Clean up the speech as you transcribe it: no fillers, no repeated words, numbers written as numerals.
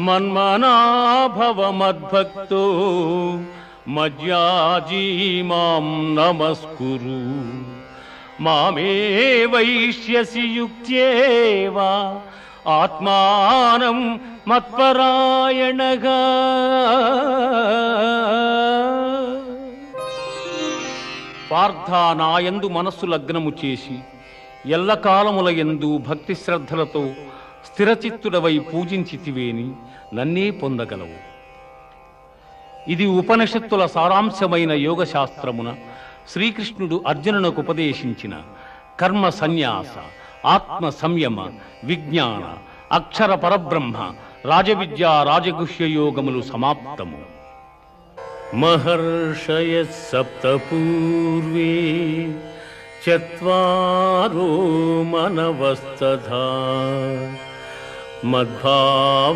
మన్మనాభవ మద్భక్తో మజ్యాజీ మాం నమస్కురు. మామే వైష్యసి యుక్త్యేవా ఆత్మానం మత్పరాయణగా. పార్థ, నాయందు మనస్సు లగ్నము చేసి ఎల్లకాలముల యందు భక్తి శ్రద్ధలతో స్థిరచిత్తుడవై పూజించితివేని నన్నే పొందగలవు. ఇది ఉపనిషత్తుల సారాంశమైన యోగశాస్త్రమున శ్రీకృష్ణుడు అర్జునునకు ఉపదేశించిన కర్మ సన్యాస, ఆత్మ సంయమ, విజ్ఞాన, అక్షర పరబ్రహ్మ, రాజవిద్యా రాజగుహ్య యోగములు సమాప్తము. మహర్షయః సప్త పూర్వే చత్వారో మనవస్తథా మద్భావ